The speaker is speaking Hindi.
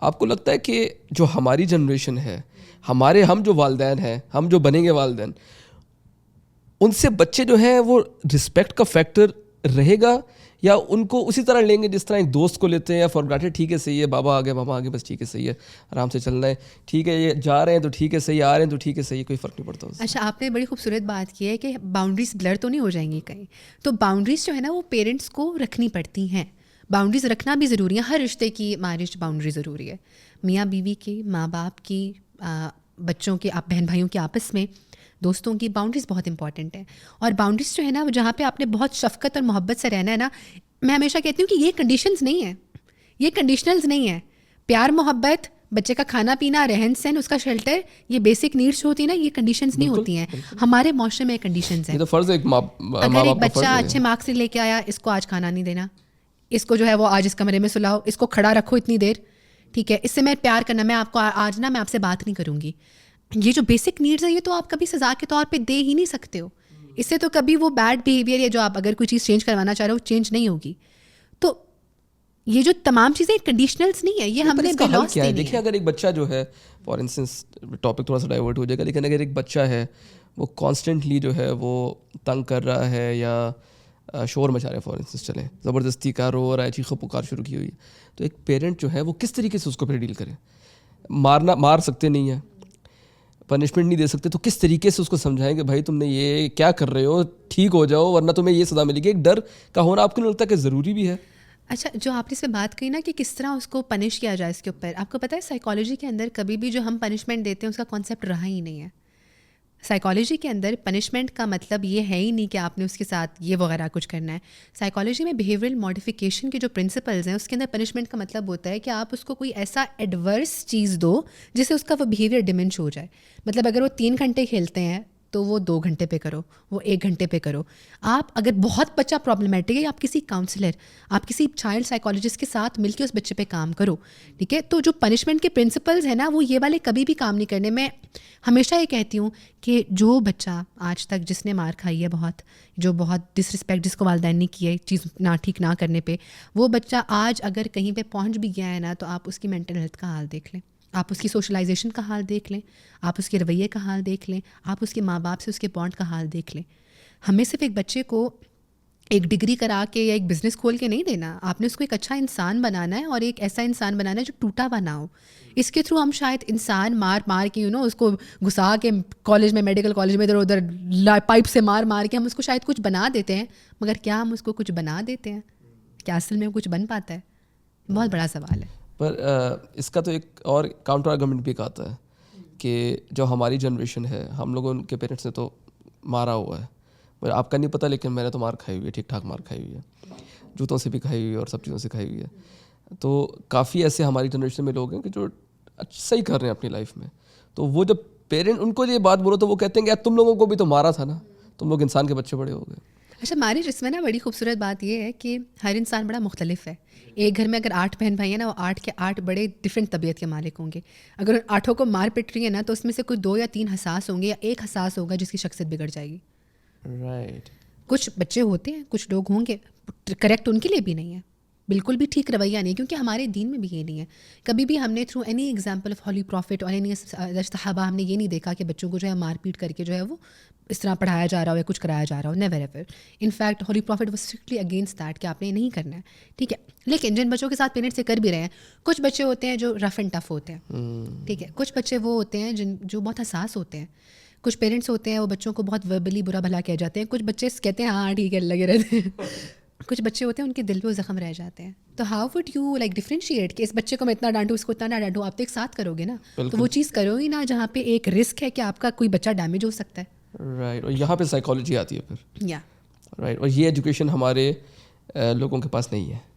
आपको लगता है कि जो हमारी जनरेशन है, हम जो वालिदैन हैं, हम जो बनेंगे वालिदैन, उनसे बच्चे जो हैं वो रिस्पेक्ट का फैक्टर रहेगा या उनको उसी तरह लेंगे जिस तरह एक दोस्त को लेते हैं या फॉर ग्रांटेड, ठीक है सही है, बाबा आ गए मामा आ गए, बस ठीक है सही है, आराम से चलना है, ठीक है ये जा रहे हैं तो ठीक है सही, आ रहे हैं तो ठीक है सही, कोई फ़र्क नहीं पड़ता उससे। अच्छा, आपने बड़ी खूबसूरत बात की है कि बाउंड्रीज ब्लर तो नहीं हो जाएंगी कहीं। तो बाउंड्रीज जो है ना वो पेरेंट्स को रखनी पड़ती हैं। बाउंड्रीज रखना भी ज़रूरी है, हर रिश्ते की मैरिज बाउंड्री ज़रूरी है। मियाँ बीवी की, माँ बाप की, बच्चों के, आप बहन भाइयों के आपस में, दोस्तों की बाउंड्रीज बहुत इंपॉर्टेंट है। और बाउंड्रीज जो है ना जहाँ पे आपने बहुत शफकत और मोहब्बत से रहना है ना, मैं हमेशा कहती हूँ कि ये कंडीशंस नहीं है, ये कंडीशनल्स नहीं है। प्यार मोहब्बत, बच्चे का खाना पीना, रहन सहन, उसका शेल्टर, ये बेसिक नीड्स होती है ना, ये कंडीशंस नहीं होती हैं। हमारे माशरे में कंडीशंस हैं। ये तो फ़र्ज़ है, अगर एक बच्चा अच्छे मार्क्स से लेके आया, इसको आज खाना नहीं देना, इसको जो है वो आज इस कमरे में सुलाओ, इसको खड़ा रखो इतनी देर, ठीक है, इससे मैं प्यार करना, मैं आपको आज ना मैं आपसे बात नहीं करूँगी। ये जो बेसिक नीड्स है ये तो आप कभी सज़ा के तौर पे दे ही नहीं सकते हो। इससे तो कभी वो बैड बिहेवियर या जो आप अगर कोई चीज़ चेंज करवाना चाह रहे हो चेंज नहीं होगी। तो ये जो तमाम चीज़ें कंडीशनल्स नहीं है, ये हमने बेलॉस क्या है। देखिए अगर एक बच्चा जो है, फॉर इंस्टेंस टॉपिक थोड़ा सा डाइवर्ट हो जाएगा, लेकिन अगर एक बच्चा है वो कॉन्स्टेंटली जो है वो तंग कर रहा है या शोर मचा रहा है, फॉर इंस्टेंस चले ज़बरदस्ती का रो रहा है, चीखो पुकार शुरू की हुई है, तो एक पेरेंट जो है वो किस तरीके से उसको फिर डील करे। मार सकते नहीं है, पनिशमेंट नहीं दे सकते, तो किस तरीके से उसको समझाएं कि भाई तुमने ये क्या कर रहे हो, ठीक हो जाओ वरना तुम्हें ये सज़ा मिलेगी। एक डर का होना आपको नहीं लगता कि ज़रूरी भी है? अच्छा, जो आपने इसमें बात कही ना कि किस तरह उसको पनिश किया जाए, इसके ऊपर आपको पता है साइकोलॉजी के अंदर कभी भी जो हम पनिशमेंट देते हैं उसका कॉन्सेप्ट रहा ही नहीं है। साइकोलॉजी के अंदर पनिशमेंट का मतलब ये है ही नहीं कि आपने उसके साथ ये वगैरह कुछ करना है। साइकोलॉजी में बिहेवियरल मॉडिफिकेशन के जो प्रिंसिपल्स हैं उसके अंदर पनिशमेंट का मतलब होता है कि आप उसको कोई ऐसा एडवर्स चीज़ दो जिससे उसका वो बिहेवियर डिमेंश हो जाए। मतलब अगर वो 3 घंटे खेलते हैं तो वो 2 घंटे पे करो, वो 1 घंटे पे करो। आप अगर बहुत बच्चा प्रॉब्लमेटिक है, आप किसी काउंसलर, आप किसी चाइल्ड साइकोलॉजिस्ट के साथ मिलकर उस बच्चे पे काम करो, ठीक है। तो जो पनिशमेंट के प्रिंसिपल्स हैं ना वो ये वाले कभी भी काम नहीं करने। मैं हमेशा ये कहती हूँ कि जो बच्चा आज तक जिसने मार खाई है बहुत, जो बहुत डिसरिस्पेक्ट जिसको वालिदैन ने की है चीज़ ना ठीक ना करने पे, वो बच्चा आज अगर कहीं पे पहुँच भी गया है ना तो आप उसकी मेंटल हेल्थ का हाल देख लें, आप उसकी सोशलाइजेशन का हाल देख लें, आप उसके रवैये का हाल देख लें, आप उसके माँ बाप से उसके बॉन्ड का हाल देख लें। हमें सिर्फ एक बच्चे को एक डिग्री करा के या एक बिज़नेस खोल के नहीं देना, आपने उसको एक अच्छा इंसान बनाना है और एक ऐसा इंसान बनाना है जो टूटा बना हो। इसके थ्रू हम शायद इंसान मार के उसको घुसा के कॉलेज में, मेडिकल कॉलेज में इधर उधर पाइप से मार के हम उसको शायद कुछ बना देते हैं, मगर क्या हम उसको कुछ बना देते हैं? क्या असल में कुछ बन पाता है? बहुत बड़ा सवाल है। पर इसका तो एक और काउंटर आर्गुमेंट भी आता है कि जो हमारी जनरेशन है, हम लोगों के पेरेंट्स ने तो मारा हुआ है, मुझे आपका नहीं पता लेकिन मैंने तो मार खाई हुई है, ठीक ठाक मार खाई हुई है, जूतों से भी खाई हुई है और सब चीज़ों से खाई हुई है। तो काफ़ी ऐसे हमारी जनरेशन में लोग हैं कि जो सही कर रहे हैं अपनी लाइफ में, तो वो जब पेरेंट उनको ये बात बोलो तो वो कहते हैं कि यार तुम लोगों को भी तो मारा था ना, तुम लोग इंसान के बच्चे बड़े हो गए। अच्छा, हमारे जिसमें ना बड़ी खूबसूरत बात ये है कि हर इंसान बड़ा मुख्तलिफ है। एक घर में अगर 8 बहन भाई हैं ना, वो 8 के 8 बड़े डिफरेंट तबीयत के मालिक होंगे। अगर उन 8 को मार पिट रही है ना तो उसमें से कोई 2 या 3 हसास होंगे या एक हसास होगा जिसकी शख्सियत बिगड़ जाएगी। राइट। कुछ बच्चे होते हैं, कुछ लोग होंगे, करेक्ट उनके लिए भी नहीं है, बिल्कुल भी ठीक रवैया नहीं, क्योंकि हमारे दीन में भी ये नहीं है। कभी भी हमने through any example of holy prophet और एनी सहाबा हमने ये नहीं देखा कि बच्चों को जो है मारपीट करके जो है वो इस तरह पढ़ाया जा रहा हो या कुछ कराया जा रहा हो, नेवर एवर। इनफैक्ट हॉली प्रॉफिट वो स्ट्रिक्टली अगेंस्ट दैट कि आपने नहीं करना है, ठीक है। लेकिन जिन बच्चों के साथ पेरेंट्स से कर भी रहे हैं, कुछ बच्चे होते हैं जो रफ एंड टफ होते हैं, ठीक है। कुछ बच्चे वो होते हैं जो बहुत हसास होते हैं। कुछ पेरेंट्स होते हैं वो बच्चों को बहुत वर्बली बुरा भला कह जाते हैं, कुछ बच्चे कहते हैं हाँ ठीक है लगे रहते हैं। कुछ बच्चे होते हैं उनके दिल पे वो ज़ख्म रह जाते हैं। तो how would you like differentiate कि इस बच्चे को मैं इतना डांटूँ, इसको इतना ना डांटूँ? आप तो एक साथ करोगे ना, तो वो चीज़ करो ही ना जहाँ पे एक रिस्क है कि आपका कोई बच्चा डैमेज हो सकता है। राइट। और यहाँ पे साइकोलॉजी आती है फिर। या राइट। और ये एजुकेशन हमारे लोगों के पास नहीं है।